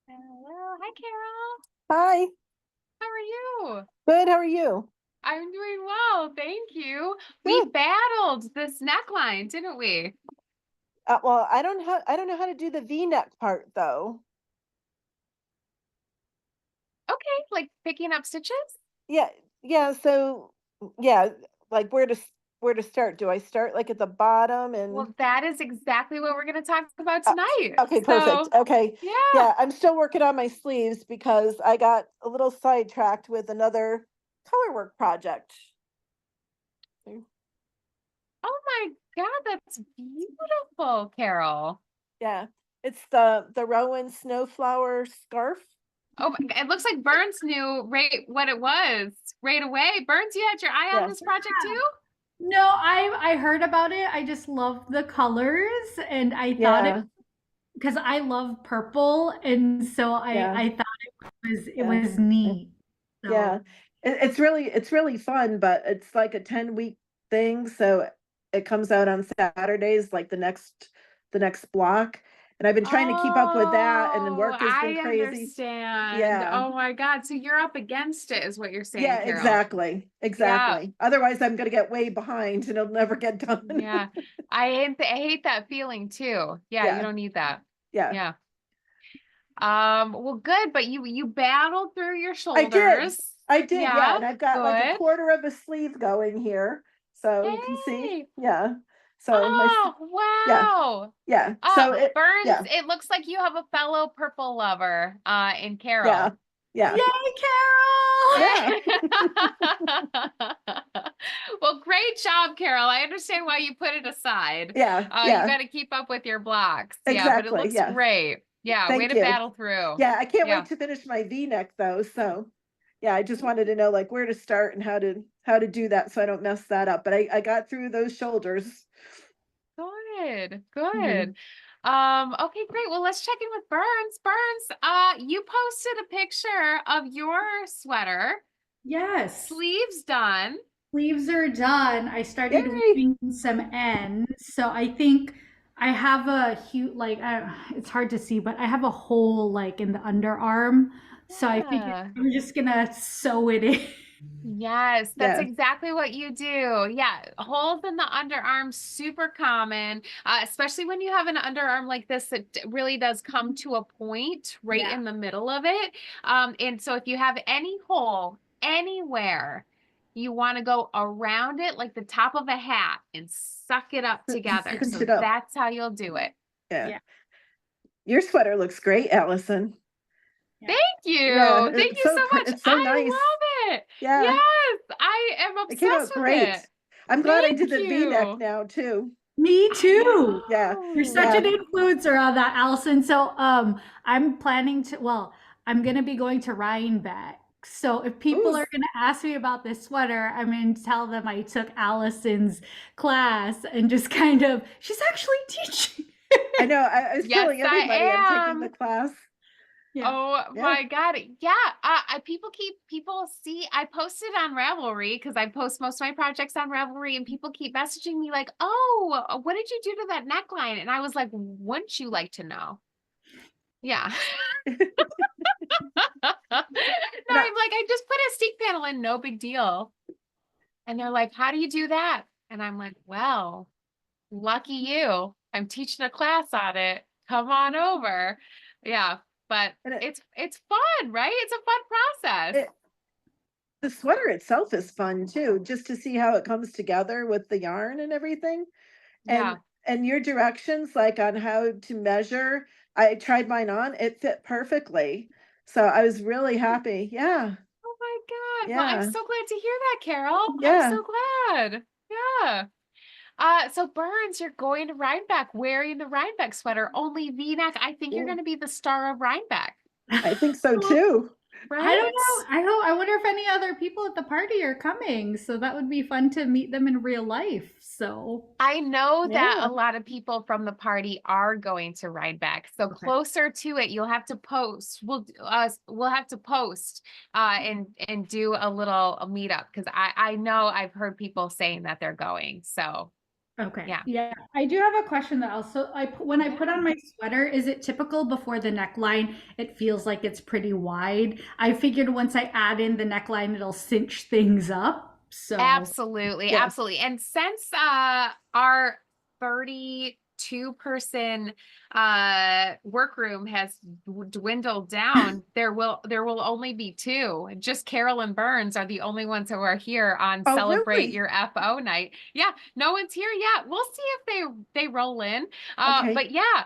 Hello. Hi, Carol. Hi, How are you? good. How are you? I'm doing well, thank you. We Good. battled this neckline, didn't we? Well, I don't know how to do the V-neck part though. Okay, like picking up stitches? Yeah, yeah. So, yeah, like where to start? Do I start like at the bottom and? Well, that is exactly what we're going to talk about Uh, tonight. okay, perfect. So, Okay, yeah. yeah. I'm still working on my sleeves because I got a little sidetracked with another color work project. Oh my God, that's beautiful, Carol. Yeah, it's the Rowan Snowflower scarf. Oh, it looks like Burns knew right what it was right away. Burns, you had your eye on Yeah, this project too? No, I heard about it. I just love the colors and I thought it yeah, because I love purple and so yeah, I thought it yeah. was neat. Yeah, So it's really fun, but it's like a 10-week thing, so it comes out on Saturdays, like the next block. And I've been trying to keep up with that, and then Oh, work has been I crazy. understand. Yeah, Oh my God. So you're up against it, is what you're saying, yeah, Carol. exactly, Yeah. exactly. Otherwise, I'm gonna get way behind and it'll never get done. Yeah. I hate that feeling too. Yeah, you Yeah, don't need that. yeah. Yeah. Well, good, but you battled through your I did. shoulders. I did, yeah. Yeah, And I've got like a good. quarter of a sleeve going here. So you can see. Hey. Yeah. So Oh, yeah, wow. yeah. So Burns, yeah. it looks like you have a fellow purple lover, in Yeah. Carol. Yeah. yay, Carol! Yeah. Well, great job, Carol. I understand why you put it aside. Yeah. You Yeah. got to keep up with your blocks. Yeah, but it Exactly. looks Yeah. great. Yeah, way Thank to you. battle through. Yeah, I can't Yeah, wait to finish my V-neck though. So yeah, I just wanted to know like where to start and how to do that so I don't mess that up. But I got through those shoulders. good, Mhm. good. Okay, great. Well, let's check in with Burns. Burns, you posted a picture of your sweater, Yes. sleeves done. Sleeves are done. I started Yay. weaving some ends. So I think I have a huge, like, it's hard to see, but I have a hole like in the underarm. So I figured Yeah. I'm just gonna sew it in. Yes, that's Yeah. exactly what you do. Yeah, holes in the underarm, super common, especially when you have an underarm like this that really does come to a point right Yeah. in the middle of it. And so if you have any hole anywhere, you want to go around it like the top of a hat and suck it up together. Cinch So it up. that's how you'll do it. Yeah. Yeah. Your sweater looks great, Allison. Yeah. Thank Yeah, you. Thank you so much. it's so I nice. love it. Yeah, Yes, I am it came obsessed out with great. it. I'm glad I did Thank the V-neck you. now too. Me I too. Yeah, You're such know. an yeah. influencer on that, Allison. So I'm planning to I'm gonna be going to Rhinebeck. So if people Ooh, are gonna ask me about this sweater, I'm gonna tell them I took Allison's class and just kind of she's actually teaching. I know. I was Yes, telling everybody I'm I taking the am. class. Yeah. Oh Yeah. my God. Yeah. People see, I posted on Ravelry because I post most of my projects on Ravelry and people keep messaging me like, oh, what did you do to that neckline? And I was like, wouldn't you like to know? Yeah. No, I'm And I, like, I just put a steak panel in, no big deal. And they're like, how do you do that? And I'm like, well, lucky you. I'm teaching a class on it. Come on over. Yeah, but and it's fun, right? It's a fun process. it, the sweater itself is fun too, just to see how it comes together with the yarn and everything. And Yeah. and your directions, like on how to measure, I tried mine on, it fit perfectly. So I was really happy. Yeah, Oh my God. Well, I'm yeah, so glad to hear that, Carol. I'm yeah. so glad. Yeah. So Burns, you're going to Rhinebeck wearing the Rhinebeck sweater, only V-neck. I think you're going Ooh, to be the star of Rhinebeck, I think so too. I don't right? know. I wonder if any other people at the party are coming. So that would be fun to meet them in real life. So I know that a Yeah. lot of people from the party are going to Rhinebeck. So okay. closer to it, you'll have to post. We'll have to post and do a little meetup because I know I've heard people saying that they're going. So Okay. Yeah. Yeah. I do have a question that also when I put on my sweater, is it typical before the neckline, it feels like it's pretty wide? I figured once I add in the neckline, it'll cinch things up. So, Absolutely, Yes. absolutely. And since our 32-person workroom has dwindled down, there will only be two. Just Carol and Burns are the only ones who are here on Oh, Celebrate really? Your FO night. Yeah, no one's here yet. We'll see if they roll in. Okay. But yeah,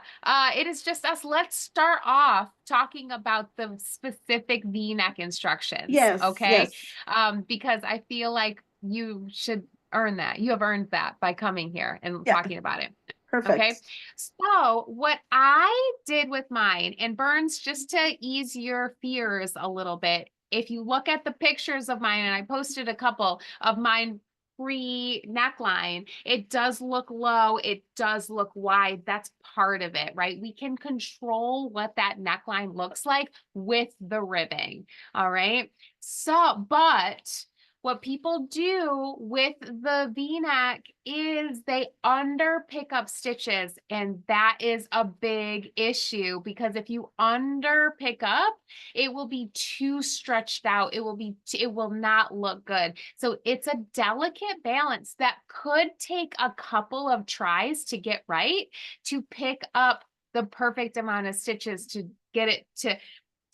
it is just us. Let's start off talking about the specific V-neck instructions. Yes, Okay. yes. Because I feel like you should earn that. You have earned that by coming here and Yeah, talking about it. Okay. perfect. So what I did with mine, and Burns, just to ease your fears a little bit, if you look at the pictures of mine, and I posted a couple of mine free neckline, it does look low, it does look wide. That's part of it, right? We can control what that neckline looks like with the ribbing. All right. So, but what people do with the V-neck is they under pick up stitches, and that is a big issue because if you under pick up, it will be too stretched out. It will not look good. So it's a delicate balance that could take a couple of tries to get right, to pick up the perfect amount of stitches to get it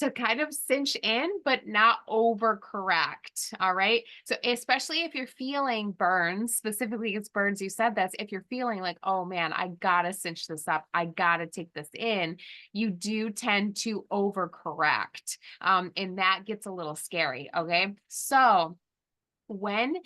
to kind of cinch in, but not overcorrect. All right. So especially if you're feeling Burns, specifically it's Burns, you said this, if you're feeling like, oh man, I gotta cinch this up, I gotta take this in, you do tend to overcorrect. And that gets a little scary. Okay. So when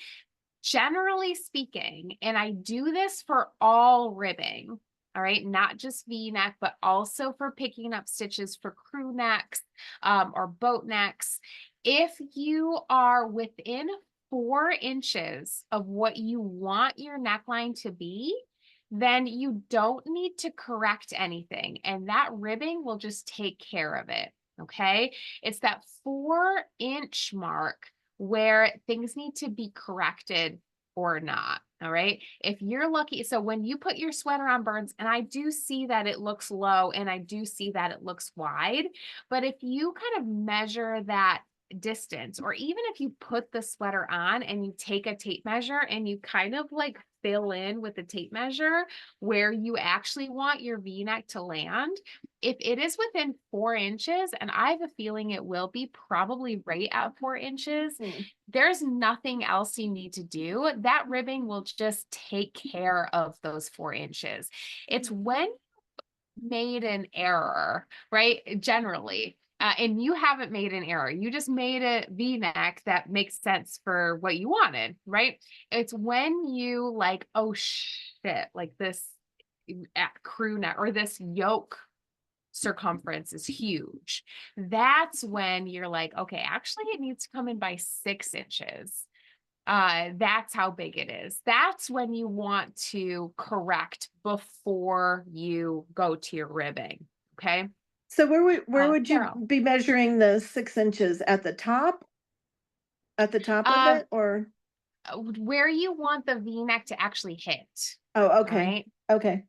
generally speaking, and I do this for all ribbing, all right, not just V-neck, but also for picking up stitches for crew necks or boat necks. If you are within 4 inches of what you want your neckline to be, then you don't need to correct anything. And that ribbing will just take care of it. Okay. It's that 4-inch mark where things need to be corrected or not. All right. If you're lucky, so when you put your sweater on, Burns, and I do see that it looks low and I do see that it looks wide, but if you kind of measure that distance, or even if you put the sweater on and you take a tape measure and you kind of like fill in with the tape measure where you actually want your V-neck to land, if it is within 4 inches, and I have a feeling it will be probably right at 4 inches, there's nothing else you need to do. That ribbing will just take care of those 4 inches. It's when you made an error, right? Generally. And you haven't made an error. You just made a V-neck that makes sense for what you wanted, right? It's when you like, oh shit, like this crew neck or this yoke circumference is huge. That's when you're like, okay, actually it needs to come in by 6 inches. That's how big it is. That's when you want to correct before you go to your ribbing. Okay. So where would you Carol. be measuring the 6 inches at the top? At the top of it, or? Where you want the V-neck to actually hit. Oh, All okay. right. Okay.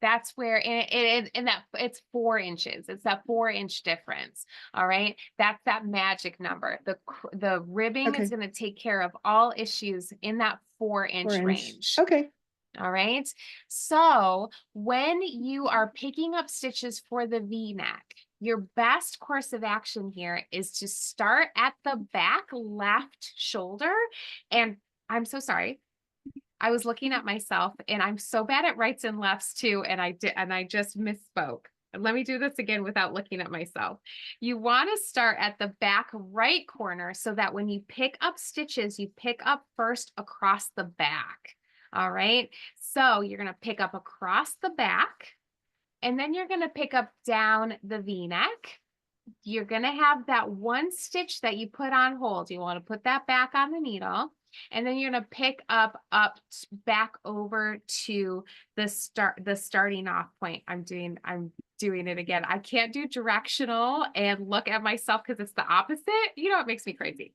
That's where in that it's 4 inches. It's that 4-inch difference. All right. That's that magic number. The ribbing Okay. is going to take care of all issues in that 4-inch 4 inch. range. Okay. All right. So when you are picking up stitches for the V-neck, your best course of action here is to start at the back left shoulder. And I'm so sorry. I was looking at myself, and I'm so bad at rights and lefts too. And I just misspoke. Let me do this again without looking at myself. You want to start at the back right corner so that when you pick up stitches, you pick up first across the back. All right. So you're going to pick up across the back, and then you're going to pick up down the V-neck. You're going to have that one stitch that you put on hold. You want to put that back on the needle. And then you're going to pick up back over to the starting off point. I'm doing it again. I can't do directional and look at myself because it's the opposite. You know, it makes me crazy.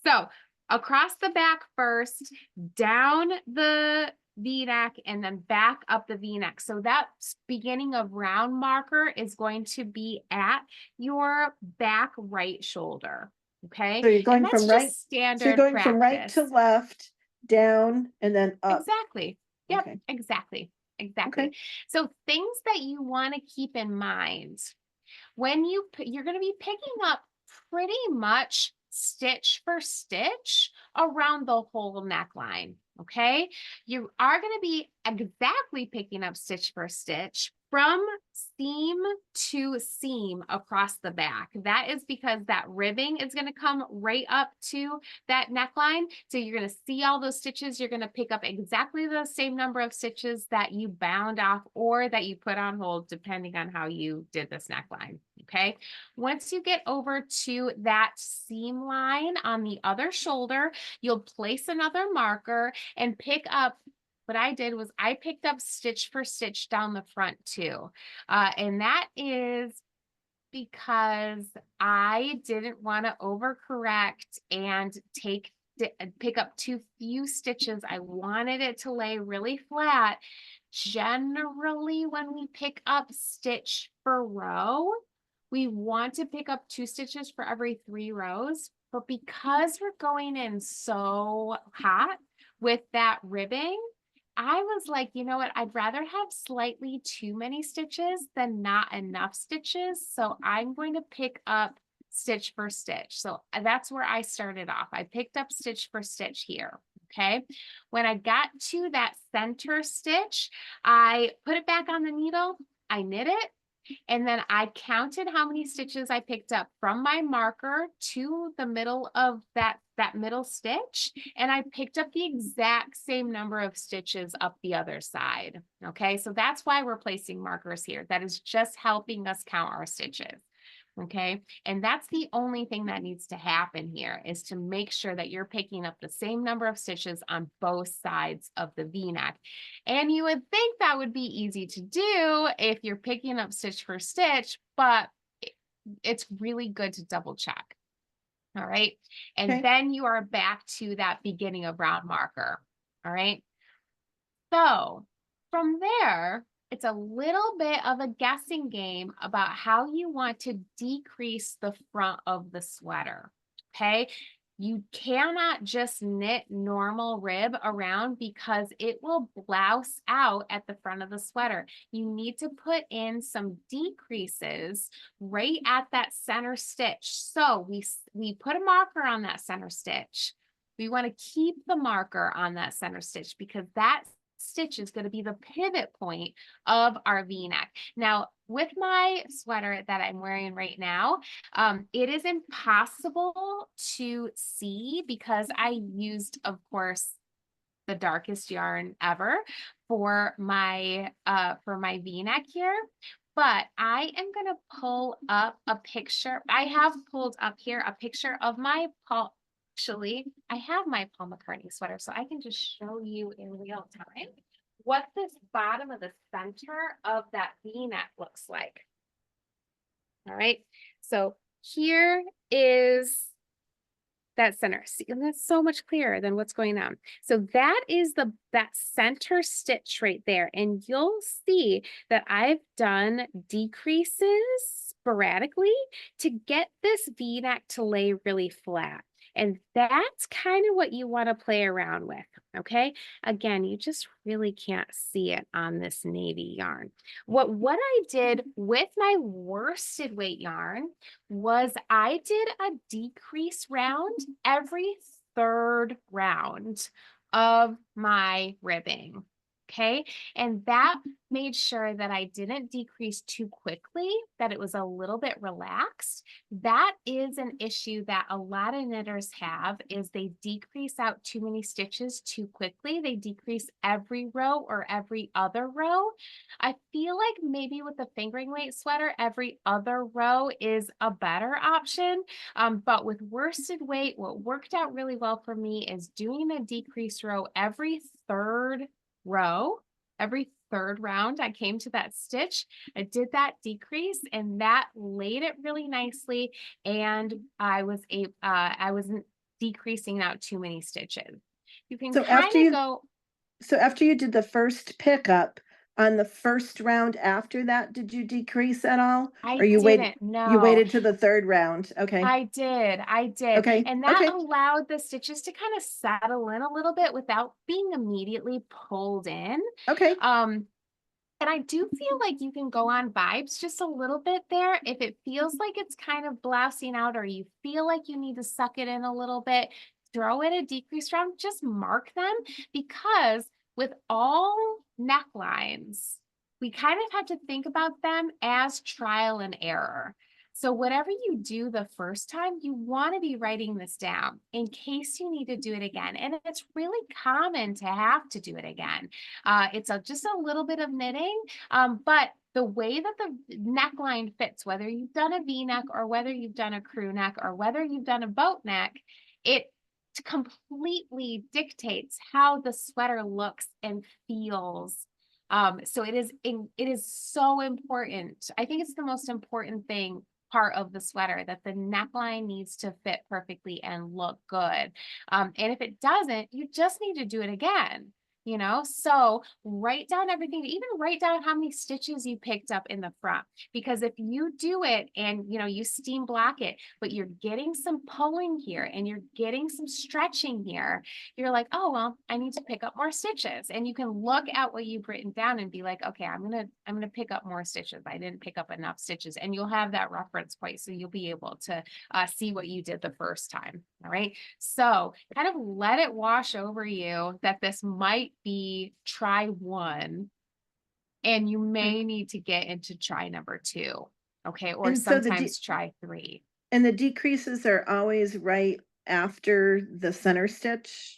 So across the back first, down the V-neck, and then back up the V-neck. So that beginning of round marker is going to be at your back right shoulder. Okay. So you're going And that's from just right, standard so you're going from right to practice. left, down, and then up. Exactly. Yep, Okay. exactly. Exactly. Okay. So things that you want to keep in mind when you're going to be picking up pretty much stitch for stitch around the whole neckline. Okay. You are going to be exactly picking up stitch for stitch from seam to seam across the back. That is because that ribbing is going to come right up to that neckline. So you're going to see all those stitches. You're going to pick up exactly the same number of stitches that you bound off or that you put on hold, depending on how you did this neckline. Okay. Once you get over to that seam line on the other shoulder, you'll place another marker and pick up. What I did was I picked up stitch for stitch down the front too. And that is because I didn't want to overcorrect and pick up too few stitches. I wanted it to lay really flat. Generally, when we pick up stitch per row, we want to pick up 2 stitches for every 3 rows. But because we're going in so hot with that ribbing, I was like, you know what? I'd rather have slightly too many stitches than not enough stitches. So I'm going to pick up stitch for stitch. So that's where I started off. I picked up stitch for stitch here. Okay. When I got to that center stitch, I put it back on the needle. I knit it. And then I counted how many stitches I picked up from my marker to the middle of that middle stitch. And I picked up the exact same number of stitches up the other side. Okay, so that's why we're placing markers here. That is just helping us count our stitches. Okay, and that's the only thing that needs to happen here is to make sure that you're picking up the same number of stitches on both sides of the V-neck. And you would think that would be easy to do if you're picking up stitch for stitch, but it's really good to double check. All right, and Okay. then you are back to that beginning of round marker. All right, so from there, it's a little bit of a guessing game about how you want to decrease the front of the sweater. Okay. You cannot just knit normal rib around because it will blouse out at the front of the sweater. You need to put in some decreases right at that center stitch. So we put a marker on that center stitch. We want to keep the marker on that center stitch because that stitch is going to be the pivot point of our V-neck. Now, with my sweater that I'm wearing right now, it is impossible to see because I used, of course, the darkest yarn ever for my V-neck here. But I am going to pull up a picture. I have pulled up here a picture of my Paul. Actually, I have my Paul McCartney sweater, so I can just show you in real time what this bottom of the center of that V-neck looks like. All right, so here is that center. See, and that's so much clearer than what's going on. So that is that center stitch right there. And you'll see that I've done decreases sporadically to get this V-neck to lay really flat. And that's kind of what you want to play around with. Okay. Again, you just really can't see it on this navy yarn. What I did with my worsted weight yarn was I did a decrease round every 3rd round of my ribbing. Okay. And that made sure that I didn't decrease too quickly, that it was a little bit relaxed. That is an issue that a lot of knitters have is they decrease out too many stitches too quickly. They decrease every row or every other row. I feel like maybe with the fingering weight sweater, every other row is a better option. But with worsted weight, what worked out really well for me is doing a decrease row every 3rd row. Every 3rd round I came to that stitch, I did that decrease and that laid it really nicely, and I wasn't decreasing out too many stitches. You can So kind of go So after you did the first pickup, on the first round after that, did you decrease at all? I Or you didn't, you no. waited to the third round? Okay, I did. okay, And that okay. allowed the stitches to kind of settle in a little bit without being immediately pulled in. Okay, And I do feel like you can go on vibes just a little bit there. If it feels like it's kind of blousing out, or you feel like you need to suck it in a little bit, throw in a decrease round, just mark them, because with all necklines, we kind of have to think about them as trial and error. So whatever you do the first time, you want to be writing this down in case you need to do it again. And it's really common to have to do it again. It's just a little bit of knitting, but the way that the neckline fits, whether you've done a V-neck or whether you've done a crew neck or whether you've done a boat neck, it completely dictates how the sweater looks and feels. So it is so important. I think it's the most important part of the sweater, that the neckline needs to fit perfectly and look good. And if it doesn't, you just need to do it again. So write down everything, even write down how many stitches you picked up in the front, because if you do it and you steam block it, but you're getting some pulling here and you're getting some stretching here, you're like, oh, well, I need to pick up more stitches. And you can look at what you've written down and be like, okay, I'm going to pick up more stitches. I didn't pick up enough stitches, and you'll have that reference point. So you'll be able to see what you did the first time. All right. So kind of let it wash over you that this might be try one, and you may need to get into try number 2. Okay. Or And so sometimes try 3. and the decreases are always right after the center stitch?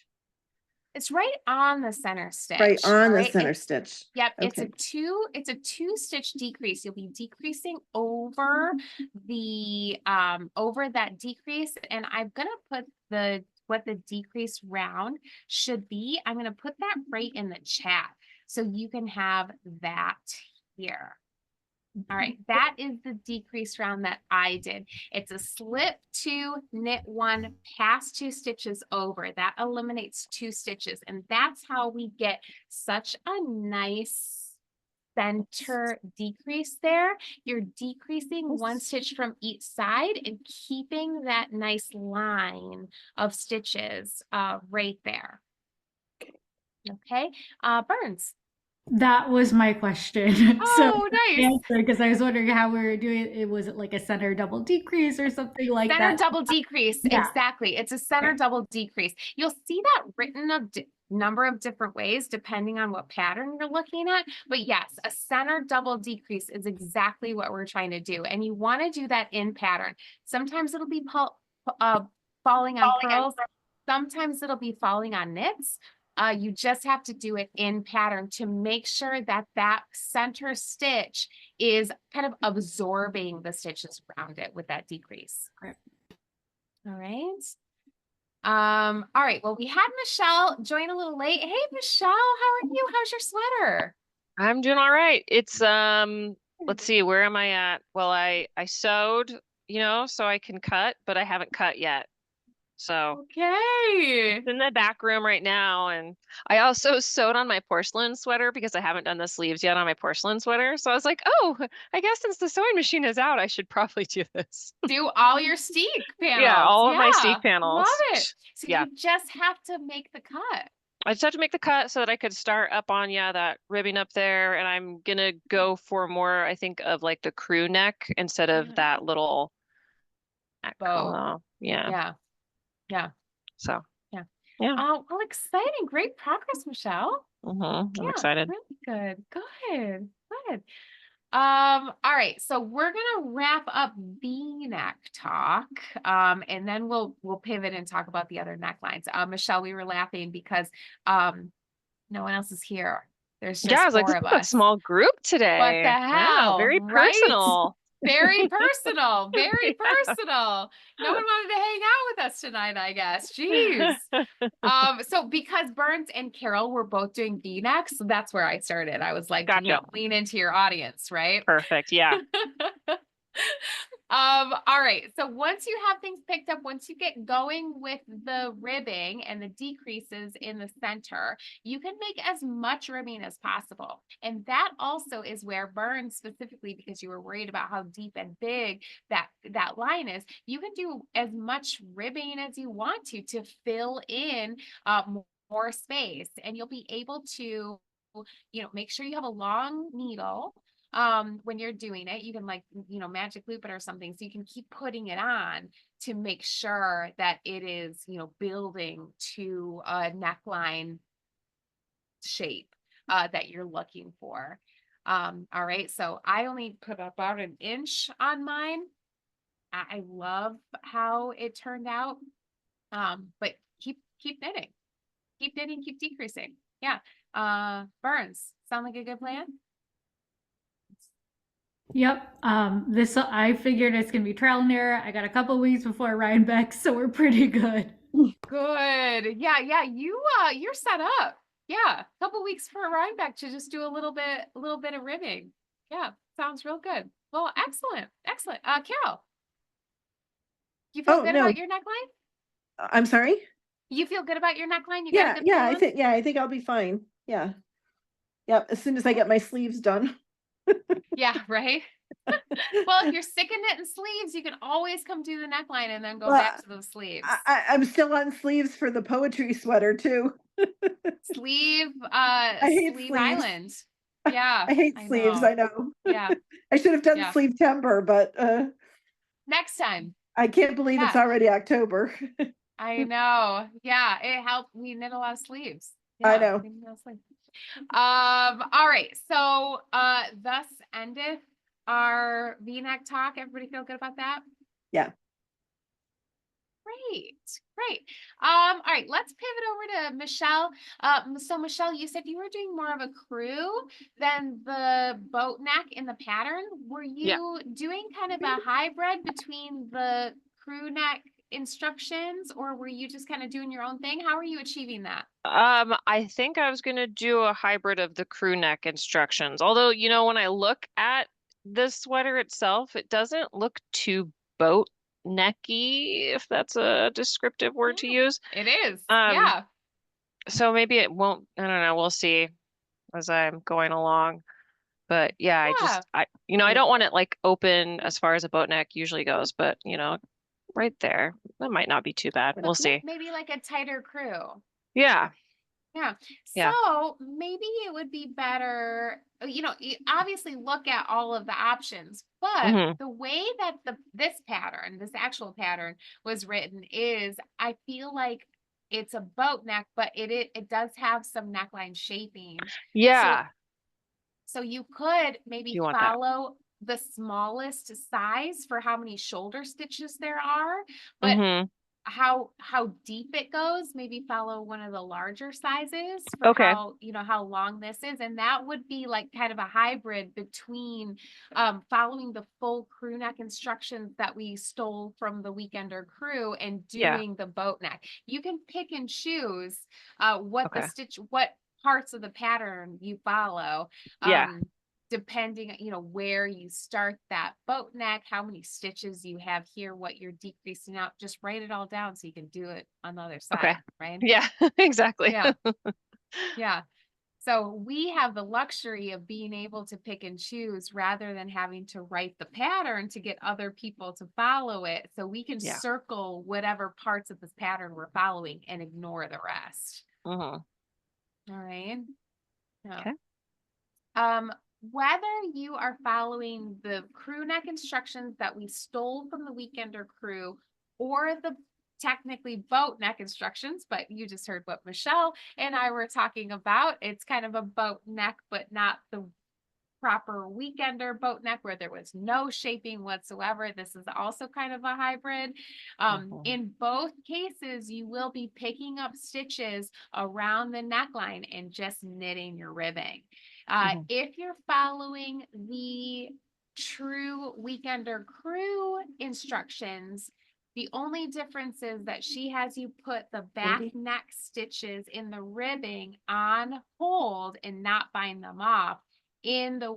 It's right on the center stitch. Right on all the right? center stitch. Yep, it's Okay. a 2-stitch decrease. You'll be decreasing over the over that decrease, and I'm gonna put what the decrease round should be. I'm gonna put that right in the chat so you can have that here. All right, that is the decrease round that I did. It's a slip 2, knit 1, pass 2 stitches over. That eliminates 2 stitches, and that's how we get such a nice center decrease there. You're decreasing 1 stitch from each side and keeping that nice line of stitches right there. Okay, Burns. That was my question. Oh, nice. Because I was wondering how we were doing it. Was it like a center double decrease or something like Center that? double decrease. Yeah. Exactly. It's a center Okay. double decrease. You'll see that written a number of different ways depending on what pattern you're looking at. But yes, a center double decrease is exactly what we're trying to do. And you want to do that in pattern. Sometimes it'll be falling on pearls. Sometimes it'll be falling on knits. You just have to do it in pattern to make sure that that center stitch is kind of absorbing the stitches around it with that decrease. Okay. All right. All right. Well, we had Michelle join a little late. Hey, Michelle, how are you? How's your sweater? I'm doing all right. It's let's see, where am I at? Well, I sewed, so I can cut, but I haven't cut yet. So Okay. it's in the back room right now. And I also sewed on my porcelain sweater because I haven't done the sleeves yet on my porcelain sweater. So I was like, oh, I guess since the sewing machine is out, I should probably do this. Do all your steek panels. Yeah, all of my steek panels. Love it. So Yeah. you just have to make the cut. I just have to make the cut so that I could start up on, that ribbing up there. And I'm going to go for more, I think, of like the crew neck instead of that little neck. Bow. Yeah. Yeah. So, yeah. Yeah. Oh, well, exciting. Great progress, Michelle. I'm excited. Really good. Good. All right. So we're going to wrap up V-neck talk. And then we'll pivot and talk about the other necklines. Michelle, we were laughing because no one else is here. There's just I was like, 4 this of is a us. small group today. What the hell? Wow, very right? personal. Very personal. Very personal. No one wanted to hang out with us tonight, I guess. Jeez. So because Burns and Carol were both doing V-necks, so that's where I started. I was like, Gotcha. lean into your audience, right? Perfect. Yeah. All right. So once you have things picked up, once you get going with the ribbing and the decreases in the center, you can make as much ribbing as possible. And that also is where burns, specifically because you were worried about how deep and big that line is, you can do as much ribbing as you want to fill in more space, and you'll be able to, make sure you have a long needle. When you're doing it, you can magic loop it or something, so you can keep putting it on to make sure that it is, building to a neckline shape that you're looking for. All right, so I only put about an inch on mine. I love how it turned out. But keep knitting, keep decreasing. Yeah. Burns, sound like a good plan? Yep. This I figured it's gonna be trial and error. I got a couple weeks before Rhinebeck, so we're pretty good. Good. Yeah, you're set up. Yeah, a couple weeks for Rhinebeck to just do a little bit of ribbing. Yeah, sounds real good. Well, excellent. Carol, you feel Oh, good no. about your neckline? I'm sorry? You feel good about your neckline? You got a Yeah, good yeah, plan? I think I'll be fine. Yeah. Yep, as soon as I get my sleeves done. Yeah, right. Well, if you're sick of knitting sleeves, you can always come do the neckline and then go Well, back to those sleeves. I'm still on sleeves for the poetry sweater too. Sleeve, hate Sleeve sleeves. Island. Yeah, I hate I sleeves, know. I know. Yeah, I should have done yeah. sleeve timber, but Next time. I can't believe it's Yeah, already October. I know. Yeah, it helped. We knit a lot of sleeves. I Yeah, know. we knit a lot of sleeves. All right. So, thus endeth our V-neck talk. Everybody feel good about that? Yeah. Great. All right, let's pivot over to Michelle. So Michelle, you said you were doing more of a crew than the boat neck in the pattern. Were Yeah. you doing kind of a hybrid between the crew neck instructions, or were you just kind of doing your own thing? How are you achieving that? I think I was gonna do a hybrid of the crew neck instructions. Although, when I look at the sweater itself, it doesn't look too boat necky, if that's a descriptive word to use. It is. Um, Yeah. So maybe it won't, I don't know, we'll see as I'm going along. But yeah, I don't want it like open as far as a boat neck usually goes, but right there, that might not be too bad. We'll see. Maybe like a tighter crew. Yeah. Yeah. Yeah. So maybe it would be better, you obviously look at all of the options, but the way that this actual pattern was written is, I feel like it's a boat neck, but it does have some neckline shaping. Yeah. So you could maybe You want that. follow the smallest size for how many shoulder stitches there are, but how deep it goes, maybe follow one of the larger sizes for Okay. how long this is, and that would be like kind of a hybrid between following the full crew neck instructions that we stole from the Weekender crew and Yeah. doing the boat neck. You can pick and choose what parts of the pattern you follow. Yeah. Depending, where you start that boat neck, how many stitches you have here, what you're decreasing out, just write it all down so you can do it on the other side. Okay. Right? Yeah, exactly. Yeah. Yeah. So we have the luxury of being able to pick and choose rather than having to write the pattern to get other people to follow it. So we can circle whatever parts of this pattern we're following and ignore the rest. All right. Yeah. Okay. Whether you are following the crew neck instructions that we stole from the Weekender crew or the technically boat neck instructions, but you just heard what Michelle and I were talking about. It's kind of a boat neck, but not the proper Weekender boat neck where there was no shaping whatsoever. This is also kind of a hybrid. In both cases, you will be picking up stitches around the neckline and just knitting your ribbing. If you're following the true Weekender crew instructions, the only difference is that she has you put the back neck stitches in the ribbing on hold and not bind them off in the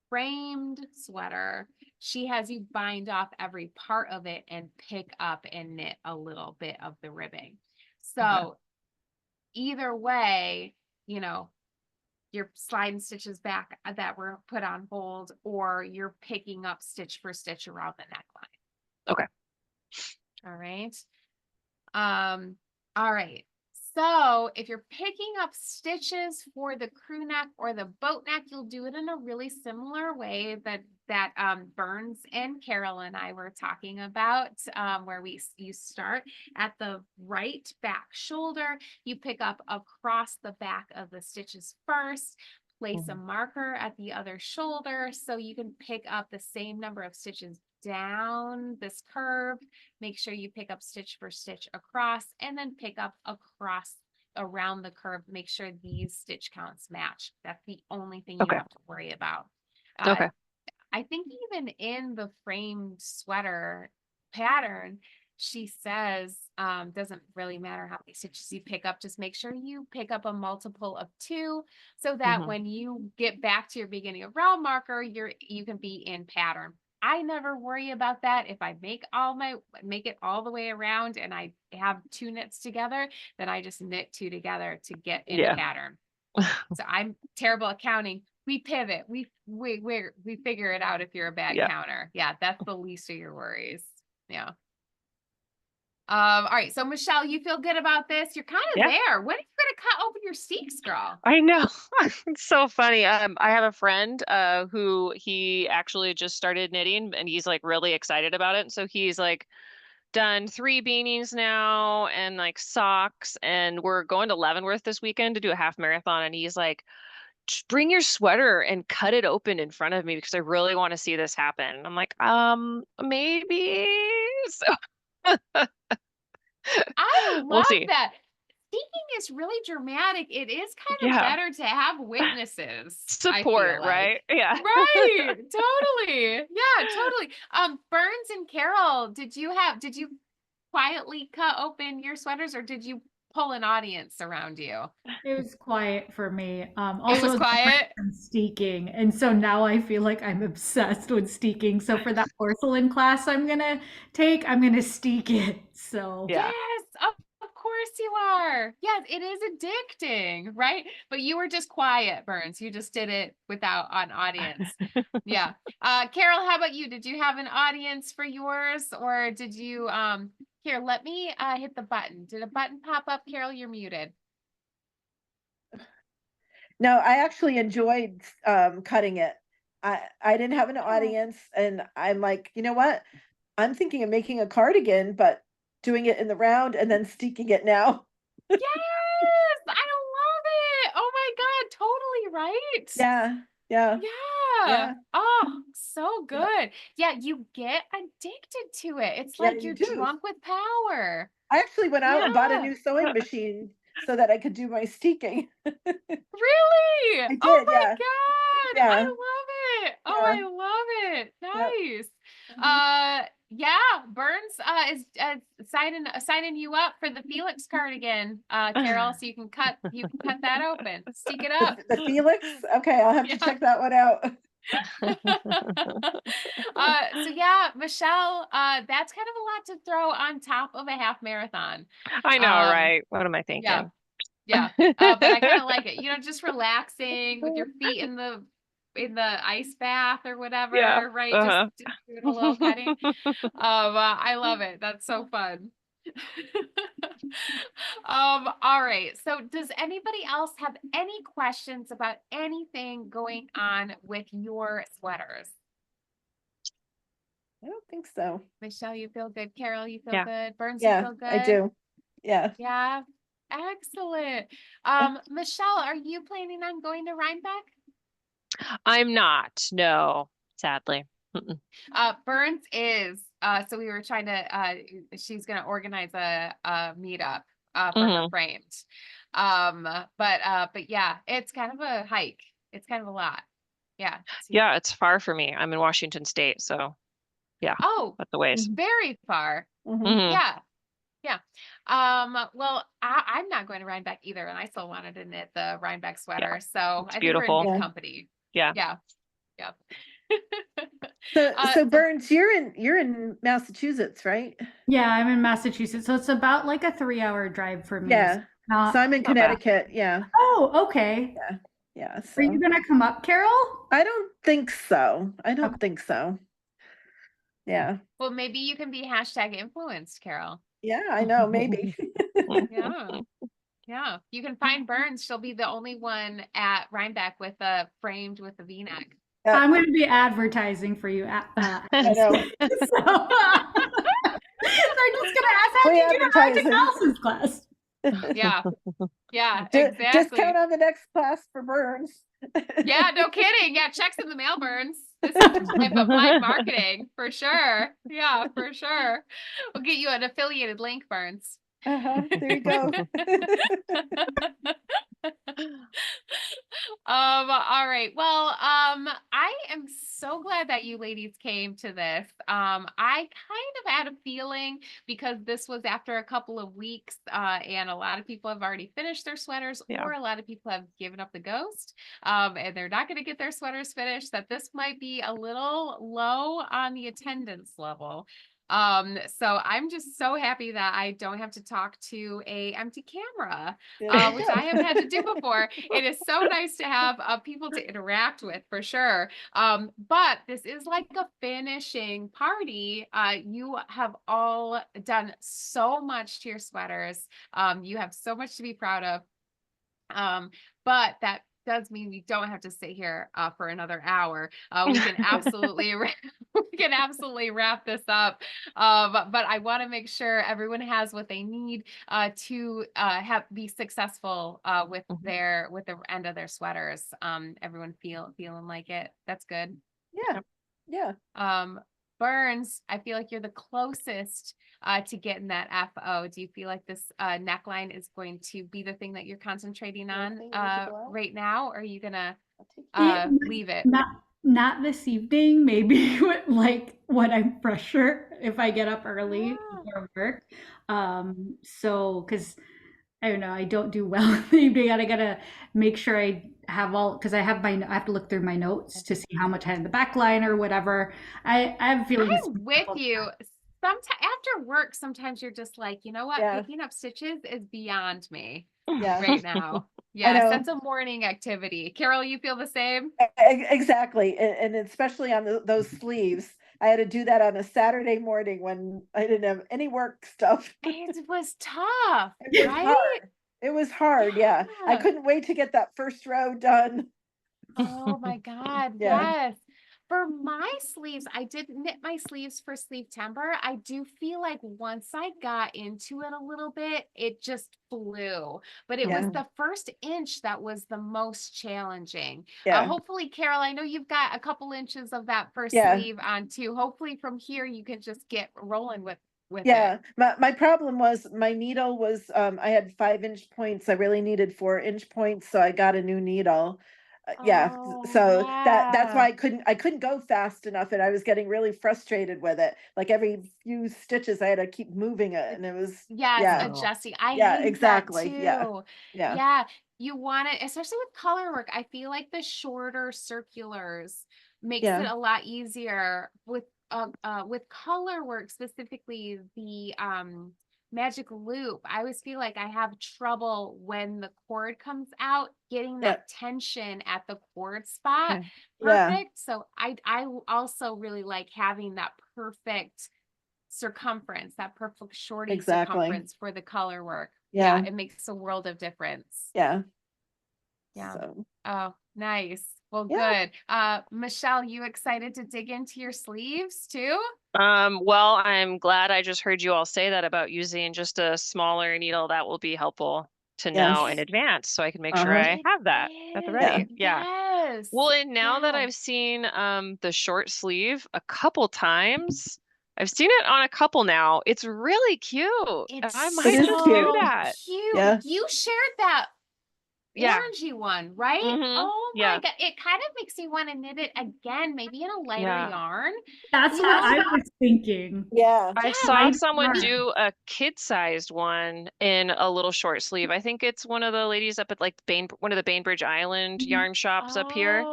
framed sweater, she has you bind off every part of it and pick up and knit a little bit of the ribbing. So either way, you know, you're sliding stitches back that were put on hold, or you're picking up stitch for stitch around the neckline. Okay. All right. All right. So if you're picking up stitches for the crew neck or the boat neck, you'll do it in a really similar way that Burns and Carol and I were talking about, where you start at the right back shoulder, you pick up across the back of the stitches first, place a marker at the other shoulder so you can pick up the same number of stitches down this curve. Make sure you pick up stitch for stitch across, and then pick up across around the curve. Make sure these stitch counts match. That's the only thing you have to worry about. Okay. I think even in the framed sweater pattern, she says, doesn't really matter how many stitches you pick up, just make sure you pick up a multiple of 2 so that when you get back to your beginning of round marker, you can be in pattern. I never worry about that. If I make it all the way around and I have 2 knits together, then I just knit 2 together to get in pattern. So I'm terrible at counting. We pivot. We figure it out if you're a bad counter. Yeah, that's the least of your worries. Yeah. All right. So Michelle, you feel good about this? You're kind of there. When are you gonna cut open your steaks, girl? I know. It's so funny. I have a friend who he actually just started knitting, and he's like really excited about it. So he's like done 3 beanies now and like socks, and we're going to Leavenworth this weekend to do a half marathon, and he's like, "Just bring your sweater and cut it open in front of me because I really want to see this happen." And I'm like, maybe. So I we'll love see. that. Speaking is really dramatic. It is kind of better to have witnesses. Support, right? Yeah. Right. Totally. Yeah, totally. Burns and Carol, did you quietly cut open your sweaters, or did you pull an audience around you? It was quiet for me. It Also, was quiet. I'm steeking, and so now I feel like I'm obsessed with steeking. So for that porcelain class I'm gonna take, I'm gonna steek it. So Yes, of course you are. Yes, it is addicting, right? But you were just quiet, Burns. You just did it without an audience. Yeah. Carol, how about you? Did you have an audience for yours, or did you here, let me hit the button. Did a button pop up? Carol, you're muted. No, I actually enjoyed cutting it. I didn't have an audience, and I'm like, you know what? I'm thinking of making a cardigan, but doing it in the round and then steeking it now. Yes, I love it. Oh my God, totally right. Yeah. Yeah. Oh, so good. Yeah, you get addicted to it. It's like you you're do. drunk with power. I actually went out and bought a new sewing machine so that I could do my steeking. Really? I did, Oh my yeah. God. I love it. Oh, I love it. Nice. Yeah, Burns is signing you up for the Felix cardigan, Carol, so you can cut that open. Steek it up. The Felix? Okay, I'll have to check that one out. So yeah, Michelle, that's kind of a lot to throw on top of a half marathon. I know, right? What am I thinking? Yeah. But I kind of like it. You know, just relaxing with your feet in the ice bath or whatever, right? Just doing a little cutting. I love it. That's so fun. All right. So does anybody else have any questions about anything going on with your sweaters? I don't think so. Michelle, you feel good. Carol, you feel good. Burns, Yeah, you feel good. I do. Yeah. Yeah. Excellent. Michelle, are you planning on going to Rhinebeck? I'm not. No, sadly. Burns is. So we were trying to. She's going to organize a meetup for her framed. But yeah, it's kind of a hike. It's kind of a lot. Yeah. Yeah, it's far for me. I'm in Washington State, so yeah. Oh, that's the ways. Very far. Yeah. Yeah. Well, I'm not going to Rhinebeck either, and I still wanted to knit the Rhinebeck sweater. So I think we're in good company. Yeah. Yeah. Yep. So Burns, you're in Massachusetts, right? Yeah, I'm in Massachusetts, so it's about like a 3-hour drive for me. Yeah. So I'm in Not bad. Connecticut. Yeah. Oh, okay. Yeah. Are you So gonna come up, Carol? I don't think so. I Okay. don't think so. Yeah. Well, maybe you can be hashtag influenced, Carol. Yeah, I know, maybe. Yeah. Yeah. You can find Burns. She'll be the only one at Rhinebeck with a framed with a V-neck. I'm going to be advertising for you. I know. So, they're just going to ask, how Free did you get into advertising. Allison's class? Yeah. Yeah, Just exactly. count on the next class for Burns. Yeah, no kidding. Yeah, checks in the mail, Burns. This is some type of blind marketing for sure. Yeah, for sure. We'll get you an affiliated link, Burns. There you go. All right. Well, I am so glad that you ladies came to this. I kind of had a feeling because this was after a couple of weeks, and a lot of people have already finished their sweaters, Yeah. or a lot of people have given up the ghost, and they're not going to get their sweaters finished, that this might be a little low on the attendance level. So I'm just so happy that I don't have to talk to a empty camera, which I haven't had to do before. It is so nice to have people to interact with, for sure. But this is like a finishing party. You have all done so much to your sweaters. You have so much to be proud of. But that does mean we don't have to sit here for another hour. We can absolutely we can absolutely wrap this up. But I want to make sure everyone has what they need to be successful with the end of their sweaters. Everyone feeling like it. That's good. Yeah. Burns, I feel like you're the closest to getting that FO. Do you feel like this neckline is going to be the thing that you're concentrating on right now? Or are you gonna leave it? Not this evening, maybe like when I'm fresher, if I get up early before work. So because I don't know, I don't do well in the evening, and I gotta make sure I have because I have to look through my notes to see how much I have in the back line or whatever. I have a feeling I'm with you. Sometimes after work, sometimes you're just like, you know what, picking up stitches is beyond me right now. Yeah, that's a morning activity. Carol, you feel the same? Exactly. And especially on those sleeves. I had to do that on a Saturday morning when I didn't have any work stuff. It was tough, It was hard. It was hard, yeah. I couldn't wait to get that first row done. Oh my God, yes. For my sleeves, I did knit my sleeves for Sleeve-Timber. I do feel like once I got into it a little bit, it just flew. But it was the first inch that was the most challenging. Hopefully, Carol, I know you've got a couple inches of that first sleeve on too. Hopefully from here, you can just get rolling with it. My problem was my needle was I had 5-inch points. I really needed 4-inch points, so I got a new needle. So that's why I couldn't go fast enough, and I was getting really frustrated with it. Like every few stitches I had to keep moving it, and it was adjusting. I hate exactly. that too. Yeah. You want it, especially with color work. I feel like the shorter circulars makes it a lot easier with color work, specifically the magic loop. I always feel like I have trouble when the cord comes out, getting that tension at the cord spot perfect. So I also really like having that perfect circumference, that perfect shorty circumference for the color work. It makes a world of difference. So. Oh, nice. Well, good. Michelle, you excited to dig into your sleeves too? Well, I'm glad I just heard you all say that about using just a smaller needle. That will be helpful to know in advance, so I can make sure I have that at the ready. Yes. Well, and now that I've seen the short sleeve a couple times, I've seen it on a couple now. It's really cute. I might just do that. Cute. You shared that orangey one, right? Oh my God. It kind of makes me want to knit it again, maybe in a lighter yarn. That's what I was thinking. I saw someone do a kid-sized one in a little short sleeve. I think it's one of the ladies up at like one of the Bainbridge Island yarn shops up here.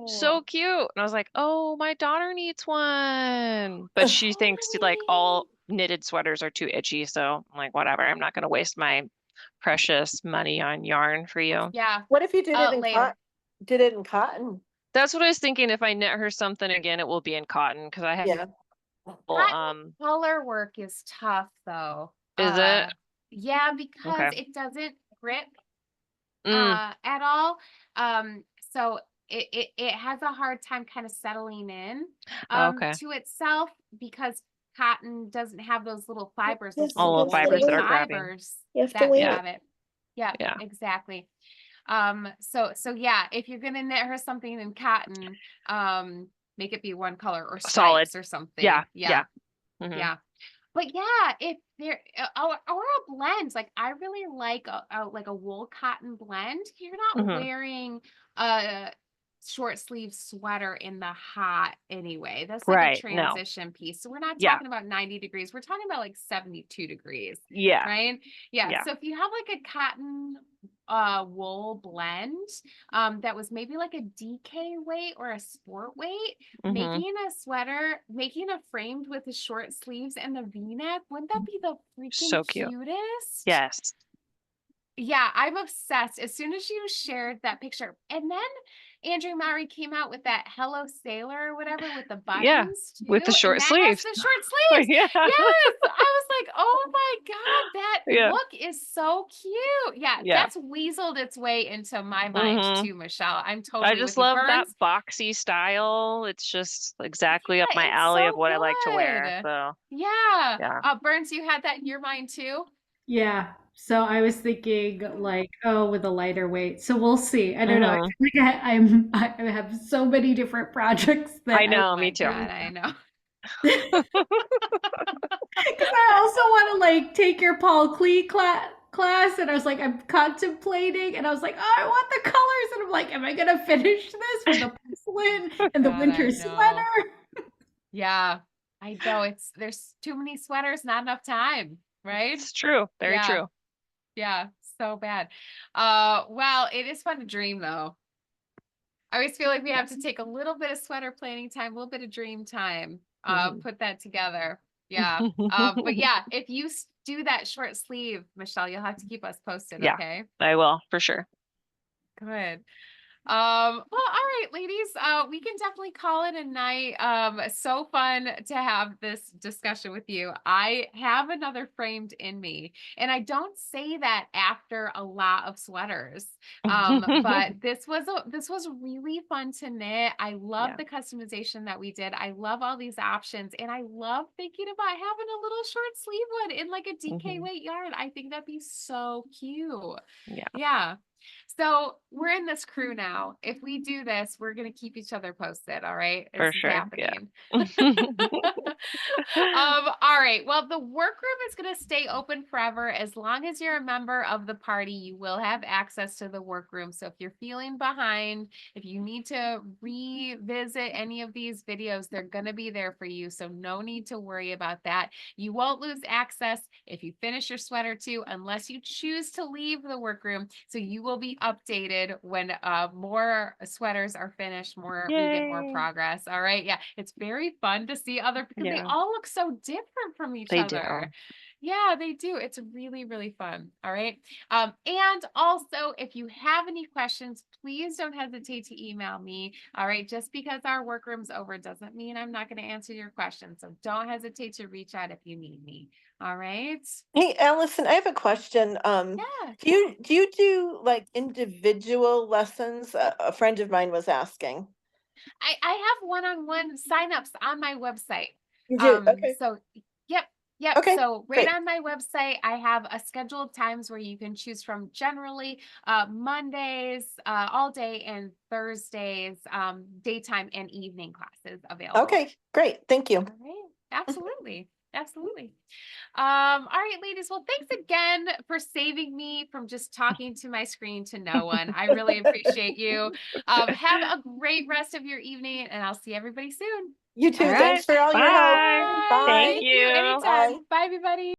so cute. And I was like, oh, my daughter needs one. But she thinks like all knitted sweaters are too itchy. So I'm like, whatever. I'm not going to waste my precious money on yarn for you. Yeah. What if you did it in Later. did it in cotton? That's what I was thinking. If I knit her something again, it will be in cotton because I have Yeah. Color work is tough though. Is it? Yeah, because Okay. it doesn't grip Mm, at all. So it has a hard time kind of settling in okay. to itself because cotton doesn't have those little fibers, those All little the fibers that are tiny grabbing. fibers You have to that wait. grab it. Yeah, Yeah. exactly. So yeah, if you're gonna knit her something in cotton, make it be one color or Solid. stripes or something. Yeah. Yeah. Mhm. Yeah. But yeah, if there or a blend, like I really like a wool cotton blend. You're not Mhm. wearing a short sleeve sweater in the hot anyway. That's like Right. a No. transition piece. So we're not Yeah. talking about 90 degrees. We're talking about like 72 degrees, Yeah. right? Yeah. Yeah. So if you have like a cotton wool blend that was maybe like a DK weight or a sport weight, Mhm. making a sweater, making a framed with the short sleeves and the V-neck, wouldn't that be the freaking So cute. cutest? Yes. Yeah, I'm obsessed. As soon as you shared that picture, and then Andrew Maury came out with that Hello Sailor or whatever with the Yeah. buttons too, With the and short that sleeves. has the short sleeves. Yeah. Yes, I was like, oh my God, that Yeah. look is so cute. Yeah, Yeah. that's weaseled its way into my mind Mhm. too, Michelle. I'm I totally just with you. love that Burns, boxy style. It's just exactly up yeah, my it's alley of so what I like to wear. good. So Yeah. yeah. Burns, you had that in your mind too? Yeah. So I was thinking like, oh, with a lighter weight. So we'll see. I don't know. I Mhm. feel like I have so many different projects that I know, Oh my me too. God, I know. because I also want to like take your Paul Klee class, and I was like, I'm contemplating, and I was like, oh, I want the colors, and I'm like, am I gonna finish this with the porcelain and the God, winter I know. sweater? Yeah, I know. There's too many sweaters, not enough time, right? It's true. Very Yeah. true. Yeah, so bad. Well, it is fun to dream though. I always feel like we have to take a little bit of sweater planning time, a little bit of dream time, Mhm. put that together. Yeah. But yeah, if you do that short sleeve, Michelle, you'll have to keep us posted, Yeah. okay? I will for sure. Good. Well, all right, ladies, we can definitely call it a night. So fun to have this discussion with you. I have another framed in me, and I don't say that after a lot of sweaters. But this was really fun to knit. I love Yeah. the customization that we did. I love all these options, and I love thinking about having a little short sleeve one in like a DK Mhm. weight yarn. I think that'd be so cute. Yeah. Yeah. So we're in this crew now. If we do this, we're gonna keep each other posted. All right. For This is sure. happening. Yeah. All right. Well, the workroom is going to stay open forever. As long as you're a member of the party, you will have access to the workroom. So if you're feeling behind, if you need to revisit any of these videos, they're going to be there for you. So no need to worry about that. You won't lose access if you finish your sweater too, unless you choose to leave the workroom. So you will be updated when more sweaters are finished, we get more Yay. progress. All right. Yeah. It's very fun to see other because they Yeah. all look so different from each They other. do. Yeah, they do. It's really, really fun. All right. And also, if you have any questions, please don't hesitate to email me. All right. Just because our workroom's over doesn't mean I'm not going to answer your questions. So don't hesitate to reach out if you need me. All right. Hey, Allison, I have a question. Yeah. Do you do like individual lessons? A friend of mine was asking. I have one-on-one signups on my website. You do? Okay. So yep. Okay, So right great. on my website, I have a schedule of times where you can choose from generally Mondays all day and Thursdays, daytime and evening classes available. Okay, great. Thank you. All right. Absolutely. Absolutely. All right, ladies. Well, thanks again for saving me from just talking to my screen to no one. I really appreciate you. Have a great rest of your evening, and I'll see everybody soon. You too. All right. Thanks for all your help. Bye. Bye. Thank Thank you. you. Anytime. Bye. Bye, everybody.